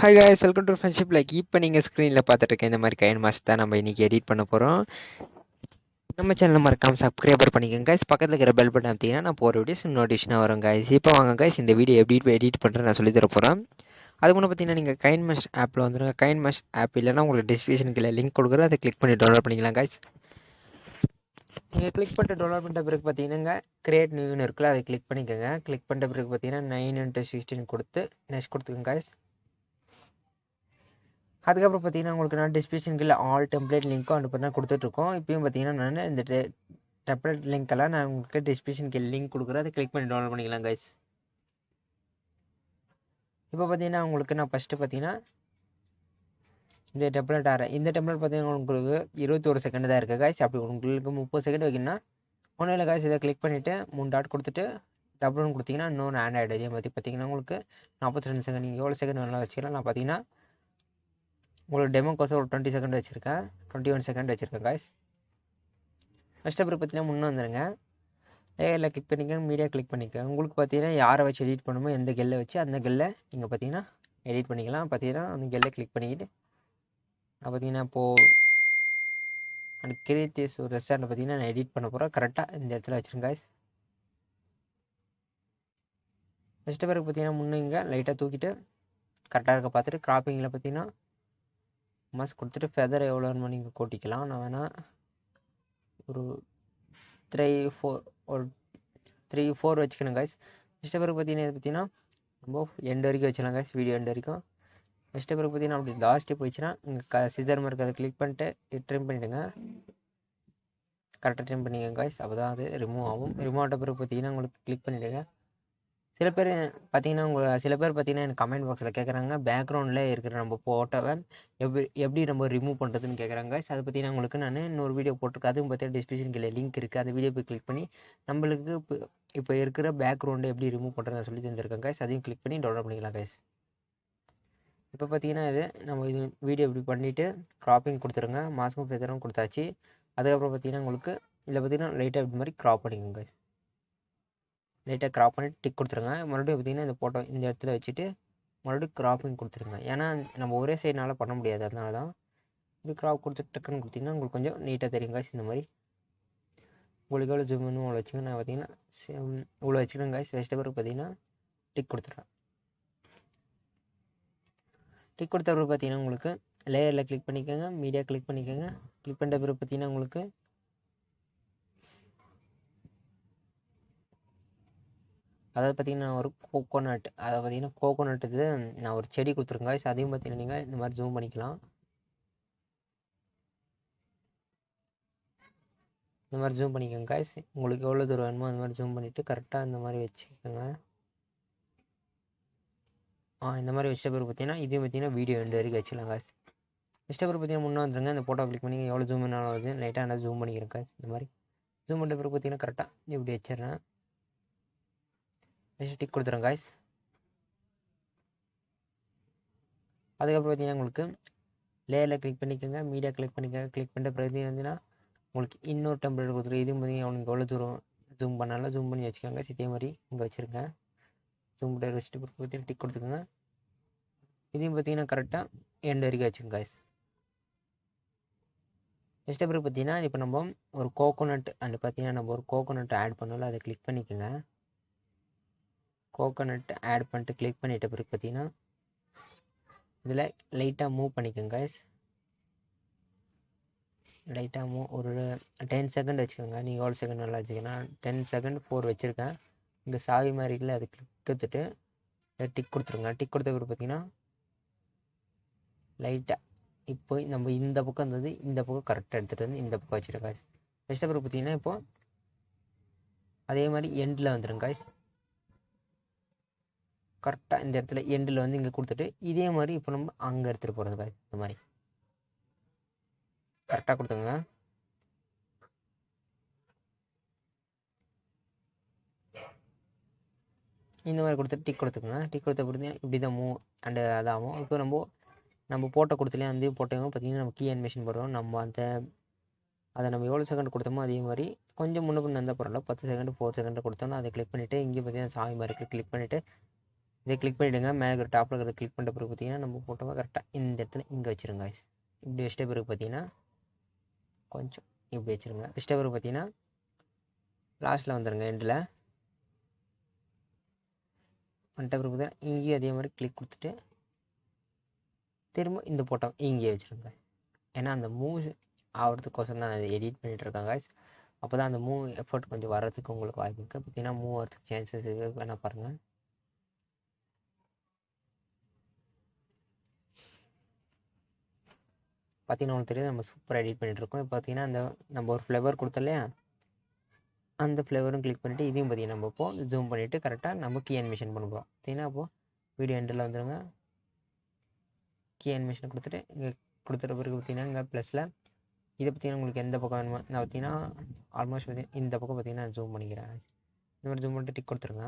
Hi guys, welcome to friendship. இப்போ நீங்கள் ஸ்க்ரீனில் பார்த்துட்டு இருக்க இந்த மாதிரி கைன் மாஸ்டர் தான் நம்ம இன்றைக்கி எடிட் பண்ண போகிறோம். நம்ம சேனலில் மறக்காமல் சப்ஸ்கிரைபர் பண்ணிக்கோங்க guys. பக்கத்தில் இருக்கிற பெல் பட்டன் அமைத்தீங்கன்னா நான் போகிற வீடியோஸ் நோட்டிஃபிகேஷனாக வரும் guys. இப்போ வாங்க guys, இந்த வீடியோ எப்படி எடிட் பண்ணுறேன் நான் சொல்லி தர போகிறேன். அதுக்கு முன்னே பார்த்தீங்கன்னா நீங்கள் கைன் மாஸ்ட் ஆப்பில் வந்துருங்க. கைன் மாஸ்ட் ஆப் இல்லைன்னா உங்களுக்கு டிஸ்கிரிப்ஷனுக்கு லிங்க் கொடுக்குறேன், அதை கிளிக் பண்ணி டவுன்லோட் பண்ணிக்கலாம் guys. நீங்கள் கிளிக் பண்ணிட்டு டவுன்லோட் பண்ணுற பிறகு பார்த்தீங்கன்னா கிரியேட் நியூன்னு இருக்குல்ல, அதை கிளிக் பண்ணிக்கோங்க. கிளிக் பண்ணுற பிறகு பார்த்தீங்கன்னா 9x16 கொடுத்து நெக்ஸ்ட் கொடுத்துக்கோங்க guys. அதுக்கப்புறம் பார்த்தீங்கன்னா உங்களுக்கு நான் டிஸ்கிரிப்ஷன் கீழே ஆல் டெம்ப்ளேட் லிங்க்கும் அனுப்பி தான் கொடுத்துட்ருக்கோம். இப்பயும் பார்த்தீங்கன்னா நான் இந்த டெம்ப்ளேட் லிங்க்கெல்லாம் நான் உங்களுக்கு டிஸ்கிரிப்ஷன் கீழே லிங்க் கொடுக்குறேன், அதை கிளிக் பண்ணி டவுன்லோட் பண்ணிக்கலாம் கைஸ். இப்போ பார்த்தீங்கன்னா உங்களுக்கு நான் ஃபஸ்ட்டு பார்த்தீங்கன்னா இந்த டெம்ப்ளேட் இந்த டெம்ப்ளேட் பார்த்தீங்கன்னா உங்களுக்கு 21 செகண்ட் தான் இருக்குது கைஸ். அப்படி உங்களுக்கு 30 செகண்ட் வைக்கணும்னா ஒன்றும் இல்லை கைஸ், இதை கிளிக் பண்ணிவிட்டு 3 டாட் கொடுத்துட்டு டபுள்னு கொடுத்தீங்கன்னா இன்னொன்று ஆட் ஆகிடும். இதே மாதிரி பார்த்தீங்கன்னா உங்களுக்கு 42 செகண்ட் நீங்கள் எவ்வளோ செகண்ட் வேணாலும் வச்சுக்கலாம். நான் பார்த்தீங்கன்னா உங்களுக்கு டெமோக்கோசம் ஒரு 20 செகண்ட் வச்சுருக்கேன், 21 செகண்ட் வச்சுருக்கேன் காய்ஸ். ஃபஸ்ட் அப்புறம் பார்த்தீங்கன்னா முன்னே வந்துடுங்க. லேயரில் கிளிக் பண்ணிக்கோங்க, மீடியா கிளிக் பண்ணிக்கோங்க. உங்களுக்கு பார்த்தீங்கன்னா யாரை வச்சு எடிட் பண்ணுமோ எந்த கெல்லை வச்சு அந்த கெல்லை நீங்கள் பார்த்தீங்கன்னா எடிட் பண்ணிக்கலாம். பார்த்தீங்கன்னா அந்த கெல்லை கிளிக் பண்ணிக்கிட்டு நான் பார்த்தீங்கன்னா இப்போது அந்த கிரியேட்டிவ்ஸ் ஒரு ரெஸ்டாரண்ட் பார்த்தீங்கன்னா நான் எடிட் பண்ண போகிறேன். கரெக்டாக இந்த இடத்துல வச்சுருங்க காய்ஸ். ஃபஸ்ட்டு பிறகு பார்த்தீங்கன்னா முன்னே இங்கே லைட்டாக தூக்கிட்டு கரெக்டாக இருக்க பார்த்துட்டு கிராப்பிங்கில் பார்த்தீங்கன்னா மாஸ் கொடுத்துட்டு ஃபெதர் எவ்வளோன்னு நீங்கள் கூட்டிக்கலாம். நான் வேணால் ஒரு 3-4 வச்சுக்கணும் கைஸ். ஃபஸ்ட்டு பிறகு பார்த்தீங்கன்னா ரொம்ப எண்டு வரைக்கும் வச்சுக்கலாம் கைஸ், வீடியோ எண்டு வரைக்கும். ஃபஸ்ட்டு பிறகு பார்த்தீங்கன்னா அப்படி லாஸ்ட்டு போயிடுச்சுன்னா இங்கே சிதர் மார்க் அதை கிளிக் பண்ணிட்டு ட்ரிம் பண்ணிவிடுங்க. கரெக்டாக ட்ரிம் பண்ணிக்கோங்க கைஸ், அப்போ தான் அது ரிமூவ் ஆகும். ரிமூவ் ஆகிட்ட பிறகு பார்த்தீங்கன்னா உங்களுக்கு கிளிக் பண்ணிவிடுங்க. சில பேர் பார்த்தீங்கன்னா எனக்கு கமெண்ட் பாக்ஸில் கேட்குறாங்க பேக்ரவுண்டில் இருக்கிற நம்ம ஃபோட்டோவை எப்படி நம்ம ரிமூவ் பண்ணுறதுன்னு கேட்குறாங்க. அதை பார்த்தீங்கன்னா உங்களுக்கு நான் இன்னொரு வீடியோ போட்டிருக்கேன், அதுவும் பார்த்தீங்கன்னா டிஸ்கிரிப்ஷன் கீழே லிங்க் இருக்குது. அந்த வீடியோ போய் கிளிக் பண்ணி நம்மளுக்கு இப்போ இருக்கிற பேக்ரவுண்டை எப்படி ரிமூவ் பண்ணுறதுன்னு சொல்லி தந்துருக்கேன் கைஸ். அதையும் கிளிக் பண்ணி டவுன்லோட் பண்ணிக்கலாம் கைஸ். இப்போ பார்த்தீங்கன்னா இது வீடியோ இப்படி பண்ணிவிட்டு க்ராப்பிங் கொடுத்துருங்க, மாஸ்க்கும் ஃபெதரும் கொடுத்தாச்சு. அதுக்கப்புறம் பார்த்தீங்கன்னா உங்களுக்கு இதில் பார்த்தீங்கன்னா லைட்டாக இப்படி மாதிரி க்ராப் பண்ணிக்கோங்க கைஸ். லைட்டாக க்ராப் பண்ணிட்டு டிக் கொடுத்துருங்க. மறுபடியும் பார்த்தீங்கன்னா இந்த ஃபோட்டோ இந்த இடத்துல வச்சுட்டு மறுபடியும் க்ராப்பிங் கொடுத்துருங்க. ஏன்னா நம்ம ஒரே சைடுனால பண்ண முடியாது, அதனால தான் இது க்ராப் கொடுத்துட்டு டக்குன்னு கொடுத்திங்கன்னா உங்களுக்கு கொஞ்சம் நீட்டாக தெரியுங்க காய்ஸ். இந்த மாதிரி உங்களுக்கு எவ்வளோ ஜூம் பண்ணணும் அவ்வளோ வச்சுக்கோங்க. நான் பார்த்தீங்கன்னா இவ்வளோ வச்சுக்கோங்க காய்ஸ். ஃபஸ்ட்டு பிறகு பார்த்தீங்கன்னா டிக் கொடுத்துட்றேன். டிக் கொடுத்த பிறகு பார்த்தீங்கன்னா உங்களுக்கு லேயரில் கிளிக் பண்ணிக்கோங்க, மீடியா கிளிக் பண்ணிக்கோங்க. கிளிக் பண்ணுற பிறகு பார்த்தீங்கன்னா உங்களுக்கு அதாவது பார்த்தீங்கன்னா ஒரு கோகோனட், அதை பார்த்தீங்கன்னா கோகோனட் இது நான் ஒரு செடி கொடுத்துருங்க காய்ஸ். அதையும் பார்த்தீங்கன்னா நீங்கள் இந்த மாதிரி ஜூம் பண்ணிக்கலாம். இந்த மாதிரி ஜூம் பண்ணிக்கோங்க காய்ஸ். உங்களுக்கு எவ்வளோ தூரம் வேணுமோ அந்த மாதிரி ஜூம் பண்ணிவிட்டு கரெக்டாக இந்த மாதிரி வச்சுக்கோங்க. இந்த மாதிரி வச்ச பிறகு பார்த்தீங்கன்னா இதையும் பார்த்தீங்கன்னா வீடியோ எண்டு வரைக்கும் வச்சுக்கலாம் காய்ஸ். வச்ச பிறகு பார்த்தீங்கன்னா முன்னே வந்துருங்க. இந்த ஃபோட்டோ கிளிக் பண்ணி எவ்வளோ ஜூம் பண்ணாலும் வருது, லைட்டாக என்ன ஜூம் பண்ணிக்கிறேன் காய்ஸ். இந்த மாதிரி ஜூம் பண்ணுற பிறகு பார்த்தீங்கன்னா கரெக்டாக இப்படி வச்சிடுறேன். வச்சு டிக் கொடுத்துறேன் காய்ஸ். அதுக்கப்புறம் பார்த்தீங்கன்னா உங்களுக்கு லேயரில் கிளிக் பண்ணிக்கோங்க, மீடியா கிளிக் பண்ணிக்கோங்க. கிளிக் பண்ணுற பிறகு வந்துன்னா உங்களுக்கு இன்னொரு டெம்ப்ளேட் கொடுத்துரு. இதுவும் பார்த்தீங்கன்னா உங்களுக்கு எவ்வளோ தூரம் ஜூம் பண்ணாலும் ஜூம் பண்ணி வச்சுக்கோங்க. இதே மாதிரி இங்கே வச்சுருக்கேன். ஜூம் பண்ணி வச்சுட்டு பார்த்தீங்கன்னா டிக் கொடுத்துக்கோங்க. இதையும் பார்த்தீங்கன்னா கரெக்டாக எண்டு வரைக்கும் வச்சுக்கோங்க காய்ஸ். நெக்ஸ்ட் பிறகு பார்த்தீங்கன்னா இப்போ நம்ம ஒரு கோகோனட் பார்த்தீங்கன்னா நம்ம ஒரு கோகோனட் ஆட் பண்ணல, அதை கிளிக் பண்ணிக்கோங்க. கோகோனட் ஆட் பண்ணிட்டு கிளிக் பண்ணிட்ட பிறகு பார்த்தீங்கன்னா இதில் லைட்டாக மூவ் பண்ணிக்கோங்க காய்ஸ். லைட்டாக மூவ் ஒரு 10 செகண்ட் வச்சுக்கோங்க. நீங்கள் எவ்வளோ செகண்ட் நல்லா வச்சுக்கோங்கன்னா 10 செகண்ட் 4 வச்சுருக்கேன். இங்கே சாவி மாதிரி இல்லை, அதை கிளிக் கொடுத்துட்டு டிக் கொடுத்துருங்க. டிக் கொடுத்த பிறகு பார்த்தீங்கன்னா லைட்டாக இப்போ நம்ம இந்த பக்கம் இருந்தது இந்த பக்கம் கரெக்டாக எடுத்துகிட்டு வந்து இந்த பக்கம் வச்சுருக்கேன் காய்ஸ். நெக்ஸ்ட் பிறகு பார்த்தீங்கன்னா இப்போது அதே மாதிரி எண்டில் வந்துடுங்க காய்ஸ். கரெக்டாக இந்த இடத்துல எண்டில் வந்து இங்கே கொடுத்துட்டு இதே மாதிரி இப்போ நம்ம அங்கே எடுத்துகிட்டு போகிறது காய்ஸ். இந்த மாதிரி கரெக்டாக கொடுத்துங்க. இந்த மாதிரி கொடுத்துட்டு டிக் கொடுத்துக்கோங்க. டிக் கொடுத்த பிறகு இப்படி தான் மூவ் அண்டு அதாகும். இப்போ நம்ம போட்டோ கொடுத்துலேயே அந்த போட்டோவும் பார்த்தீங்கன்னா நம்ம கீ அனிமேஷன் போடுறோம். நம்ம அதை நம்ம எவ்வளோ செகண்ட் கொடுத்தோமோ அதே மாதிரி கொஞ்சம் முன்ன பின்ன இருந்தால் பரவாயில்ல. 10 செகண்ட் 4 செகண்ட் கொடுத்தோம்னா அதை கிளிக் பண்ணிவிட்டு இங்கே பார்த்தீங்கன்னா சாவி மாதிரி கிளிக் பண்ணிவிட்டு இதை கிளிக் பண்ணிவிடுங்க. மேலே ஒரு டாப்பில் இருக்கிறத கிளிக் பண்ணுற பிறகு பார்த்தீங்கன்னா நம்ம ஃபோட்டோவை கரெக்டாக இந்த இடத்துல இங்கே வச்சுருங்க. இப்படி வச்சிட்ட பிறகு பார்த்தீங்கன்னா கொஞ்சம் இப்படி வச்சுருங்க. வச்சிட்ட பிறகு பார்த்தீங்கன்னா லாஸ்ட்டில் வந்துடுங்க. எண்டில் வந்துட்ட பிறகு பார்த்தீங்கன்னா இங்கேயும் அதே மாதிரி கிளிக் கொடுத்துட்டு திரும்ப இந்த ஃபோட்டோ இங்கேயே வச்சுருங்க. ஏன்னா அந்த மூவ் ஆகிறதுக்கோசரம் தான் அதை எடிட் பண்ணிகிட்டு இருக்காங்க. அப்போ தான் அந்த மூவ் எஃபர்ட் கொஞ்சம் வர்றதுக்கு உங்களுக்கு வாய்ப்பு இருக்குது. பார்த்தீங்கன்னா மூவ் ஆகிறதுக்கு சான்சஸ் இருக்குது. வேணால் பாருங்கள். பார்த்தீங்கன்னா உங்களுக்கு தெரியும் நம்ம சூப்பர் எடிட் பண்ணிகிட்ருக்கோம். இப்போ பார்த்தீங்கன்னா அந்த நம்ம ஒரு ஃப்ளவர் கொடுத்தோம் இல்லையா, அந்த ஃப்ளவரும் கிளிக் பண்ணிவிட்டு இதையும் பார்த்தீங்கன்னா நம்ம இப்போது ஜூம் பண்ணிவிட்டு கரெக்டாக நம்ம கீ அனிமேஷன் பண்ண போகிறோம். பார்த்தீங்கன்னா அப்போது வீடியோ எண்டில் வந்துடுங்க. கீ அனிமேஷன் கொடுத்துட்டு இங்கே கொடுத்துட்ட பிறகு பார்த்தீங்கன்னா இங்கே ப்ளஸில் இதை பார்த்தீங்கன்னா உங்களுக்கு எந்த பக்கம் வேணுமோ நான் பார்த்தீங்கன்னா ஆல்மோஸ்ட் பார்த்தீங்கன்னா இந்த பக்கம் பார்த்தீங்கன்னா ஜூம் பண்ணிக்கிறேன். இந்த மாதிரி ஜூம் பண்ணிட்டு டிக் கொடுத்துருங்க.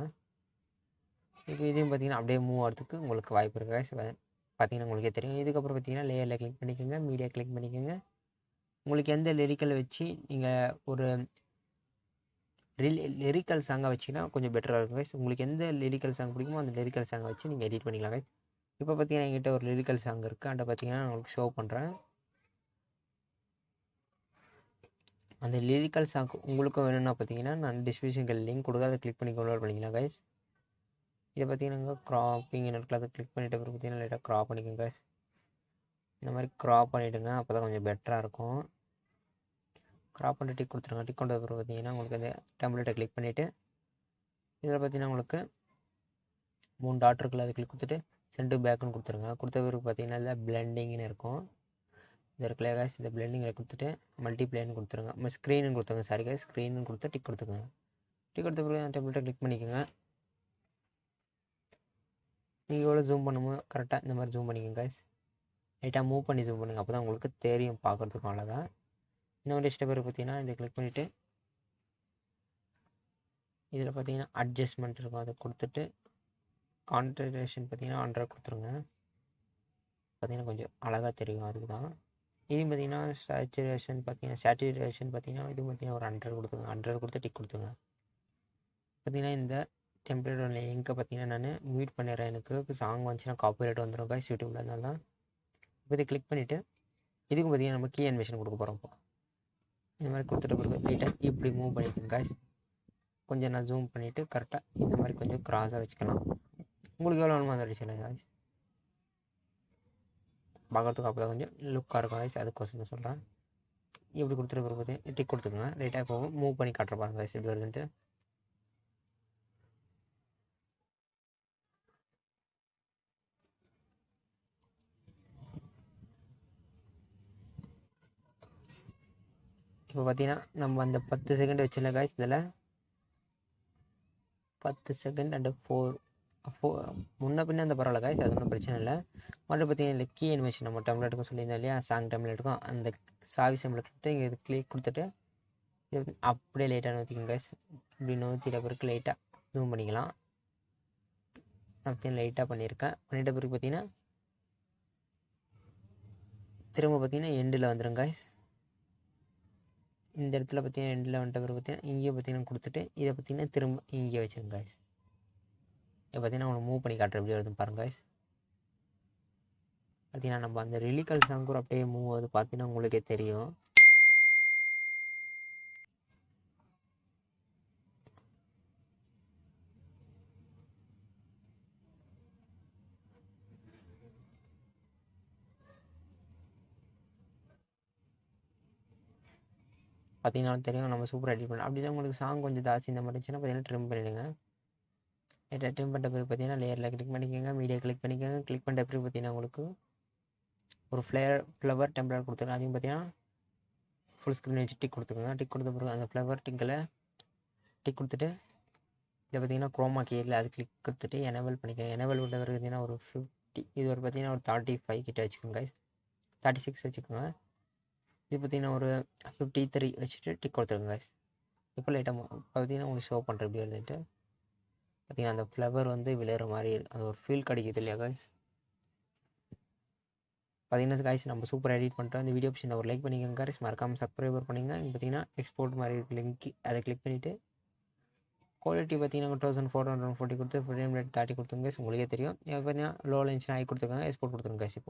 இப்போ இதையும் பார்த்தீங்கன்னா அப்படியே மூவ் ஆகிறதுக்கு உங்களுக்கு வாய்ப்பு இருக்குது. பார்த்தீங்கன்னா உங்களுக்கே தெரியும். இதுக்கப்புறம் பார்த்தீங்கன்னா லேயரில் கிளிக் பண்ணிக்கோங்க, மீடியா கிளிக் பண்ணிக்கோங்க. உங்களுக்கு எந்த லிரிக்கலை வச்சு நீங்கள் ஒரு லிரிக்கல் சாங்காக வச்சிங்கன்னா கொஞ்சம் பெட்டராக இருக்கும் கைஸ். உங்களுக்கு எந்த லிரிக்கல் சாங் பிடிக்குமோ அந்த லிரிக்கல் சாங்கை வச்சு நீங்கள் எடிட் பண்ணிக்கலாம் கைஸ். இப்போ பார்த்தீங்கன்னா என்கிட்ட ஒரு லிரிக்கல் சாங் இருக்குது. அதை பார்த்தீங்கன்னா நான் உங்களுக்கு ஷோ பண்ணுறேன். அந்த லிரிக்கல் சாங் உங்களுக்கும் வேணும்னா பார்த்தீங்கன்னா நான் டிஸ்கிரிப்ஷனுக்கு லிங்க் கொடுக்க அதை கிளிக் பண்ணி டவுன்லோட் பண்ணிக்கலாம் கைஸ். இதை பார்த்தீங்கன்னா க்ராப்பிங் இருக்குல்ல, அதை கிளிக் பண்ணிவிட்டு பிறகு பார்த்தீங்கன்னா லைட்டாக க்ராப் பண்ணிக்கோங்க கைஸ். இந்த மாதிரி க்ராப் பண்ணிவிடுங்க. அப்போ தான் கொஞ்சம் பெட்டராக இருக்கும். க்ராப் பண்ணிட்டு டிக் கொடுத்துருங்க. டிக் கொண்ட பிறகு பார்த்தீங்கன்னா உங்களுக்கு அந்த டெம்ப்ளேட்டை கிளிக் பண்ணிவிட்டு இதில் பார்த்தீங்கன்னா உங்களுக்கு 3 டாட் இருக்குல்ல, அதை கிளிக் கொடுத்துட்டு சென்ட் பேக்குன்னு கொடுத்துருங்க. கொடுத்த பிறகு பார்த்தீங்கன்னா இதில் பிளெண்டிங்னு இருக்கும். இந்த இருக்குல்ல கைஸ், இந்த பிளெண்டிங்கில் கொடுத்துட்டு மல்டிப்ளேன்னு கொடுத்துருங்க. நம்ம ஸ்க்ரீனு கொடுத்துருங்க. சாரி கைஸ், ஸ்க்ரீனு கொடுத்து டிக் கொடுத்துருங்க. டிக் கொடுத்த பிறகு அந்த டெம்ப்ளேட்டை கிளிக் பண்ணிக்கோங்க. நீங்கள் எவ்வளோ ஜூம் பண்ணுமோ கரெக்டாக இந்த மாதிரி ஜூம் பண்ணிக்கோங்க கைஸ். லைட்டாக மூவ் பண்ணி ஜூம் பண்ணுங்கள். அப்போ தான் உங்களுக்கு தெரியும் பார்க்குறதுக்கு அவ்வளோதான். இந்த மாதிரி இஷ்ட பேர் பார்த்தீங்கன்னா இதை கிளிக் பண்ணிவிட்டு இதில் பார்த்தீங்கன்னா அட்ஜஸ்ட்மெண்ட் இருக்கும், அதை கொடுத்துட்டு கான்சன்ட்ரேஷன் பார்த்தீங்கன்னா 100 கொடுத்துருங்க. பார்த்தீங்கன்னா கொஞ்சம் அழகாக தெரியும், அதுக்கு தான். இதையும் பார்த்தீங்கன்னா சேச்சுரேஷன் பார்த்தீங்கன்னா இது பார்த்தீங்கன்னா ஒரு 100 கொடுத்துருங்க. 100 கொடுத்து டிக் கொடுத்துங்க. பார்த்தீங்கன்னா இந்த டெம்ப்ளேட் எங்கே பார்த்தீங்கன்னா நான் மியூட் பண்ணிடுறேன். எனக்கு சாங் வந்துச்சுன்னா காப்பிரைட் வந்துடும் கைஸ் யூடியூப்ல. அதனால தான் இப்போ இதை கிளிக் பண்ணிவிட்டு இதுக்கும் பார்த்தீங்கன்னா நம்ம கீ அனிமேஷன் கொடுக்க போகிறோம். இப்போ இந்த மாதிரி கொடுத்துட்ட பிறகு லைட்டாக இப்படி மூவ் பண்ணிக்கோங்க கைஸ். கொஞ்சம் நான் ஜூம் பண்ணிவிட்டு கரெக்டாக இந்த மாதிரி கொஞ்சம் க்ராஸாக வச்சுக்கலாம். உங்களுக்கு எவ்வளோ வேணுமோ அதை அடிச்சுக்கலாம் கைஸ். பார்க்குறதுக்கு அப்போ தான் கொஞ்சம் லுக்காக இருக்கும் கைஸ், அதுக்கோசம் நான் சொல்கிறேன். இப்படி கொடுத்துட்டு பிறகு டிக் கொடுத்துக்கோங்க. லைட்டாக இப்போ மூவ் பண்ணி காட்டுற பாருங்க கைஸ் எப்படி வருதுன்ட்டு. இப்போ பார்த்தீங்கன்னா நம்ம அந்த 10 செகண்ட் வச்சுல கைஸ், இதில் 10 செகண்ட் அண்டு 4 முன்ன பின்ன அந்த பரவாயில்ல கைஸ், அது ஒன்றும் பிரச்சனை இல்லை. மறுபடியும் பார்த்தீங்கன்னா இந்த கீ அனிமேஷன் நம்ம டெம்ப்ளேட்டுக்கும் சொல்லியிருந்தோம் இல்லையா, சாங் டெம்ப்ளேட்டுக்கும் அந்த சாவி சிம்பிளை கொடுத்து இங்கே இது கிளிக் கொடுத்துட்டு இது அப்படியே லைட்டாக நோத்திக்கோங்க கைஸ். இப்படி நோத்திட்ட பிறகு லைட்டாக ஜூம் பண்ணிக்கலாம். நான் லைட்டாக பண்ணியிருக்கேன். பண்ணிட்ட பிறகு பார்த்தீங்கன்னா திரும்ப பார்த்தீங்கன்னா எண்டில் வந்துடும் கைஸ். இந்த இடத்துல பார்த்தீங்கன்னா எண்டில் வந்துட்ட பிறகு பார்த்தீங்கன்னா இங்கேயே பார்த்தீங்கன்னா கொடுத்துட்டு இதை பார்த்தீங்கன்னா திரும்ப இங்கேயே வச்சுருங்க கைஸ். இப்போ பார்த்தீங்கன்னா உங்களுக்கு மூவ் பண்ணி காட்டுற எப்படி வருதுன்னு பாருங்க கைஸ். பார்த்தீங்கன்னா நம்ம அந்த ரிலிக்கல் சாங் கூட அப்படியே மூவ் ஆகுது, பார்த்தீங்கன்னா உங்களுக்கே தெரியும். பார்த்தீங்கன்னா தெரியும் நம்ம சூப்பராக எடிட் பண்ணலாம். அப்படி தான் உங்களுக்கு சாங் கொஞ்சம் ஜாஸ்தி இந்த மாதிரி இருந்துச்சுன்னா பார்த்தீங்கன்னா ட்ரிம் பண்ணிவிடுங்க. ட்ரிம் பண்ணுற பிறகு பார்த்தீங்கன்னா லேயரில் கிளிக் பண்ணிக்கோங்க, மீடியா கிளிக் பண்ணிக்கோங்க. கிளிக் பண்ணுற பிறகு பார்த்தீங்கன்னா உங்களுக்கு ஒரு ஃப்ளவர் டெம்ப்ளேட் கொடுத்துருங்க. அதையும் பார்த்தீங்கன்னா ஃபுல் ஸ்க்ரீன் வச்சு டிக் கொடுத்துக்கோங்க. டிக் கொடுத்த பிறகு அந்த ஃப்ளவர் டிக்கில் டிக் கொடுத்துட்டு இதை பார்த்தீங்கன்னா குரோமா கீரில் அது கிளிக் கொடுத்துட்டு எனேபிள் பண்ணிக்கோங்க. எனேபிள் பண்ண பிறகு பார்த்தீங்கன்னா ஒரு 50 இது ஒரு பார்த்தீங்கன்னா ஒரு 35 கிட்ட வச்சுக்கோங்க கைஸ், 36 வச்சுக்கோங்க. இது பார்த்தீங்கன்னா ஒரு 53 வச்சுட்டு டிக் கொடுத்துருங்க கைஸ். இப்போ லைட்டாக பார்த்தீங்கன்னா உங்களுக்கு ஷோ பண்ணுற எப்படி வந்துட்டு பார்த்தீங்கன்னா அந்த ஃப்ளவர் வந்து விளையிற மாதிரி அது ஒரு ஃபீல் கிடைக்குது இல்லையா கைஸ். பார்த்தீங்கன்னா கைஸ் நம்ம சூப்பராக எடிட் பண்ணிட்டோம். இந்த வீடியோ பிடிச்சிருந்தா ஒரு லைக் பண்ணிக்கோங்க கைஸ், மறக்காமல் சப்ஸ்கிரைபர் பண்ணிங்க. இங்கே பார்த்தீங்கன்னா எக்ஸ்போர்ட் மாதிரி லிங்க் அதை கிளிக் பண்ணிவிட்டு குவாலிட்டி பார்த்தீங்கன்னா 1440 கொடுத்து ஃப்ரேம் ரேட் 30 கொடுத்துருங்க. உங்களுக்கே தெரியும். பார்த்தீங்கன்னா லோவில் இருந்துச்சுன்னா ஐ கொடுத்துருக்காங்க, எக்ஸ்போர்ட் கொடுத்துருங்க இப்போ.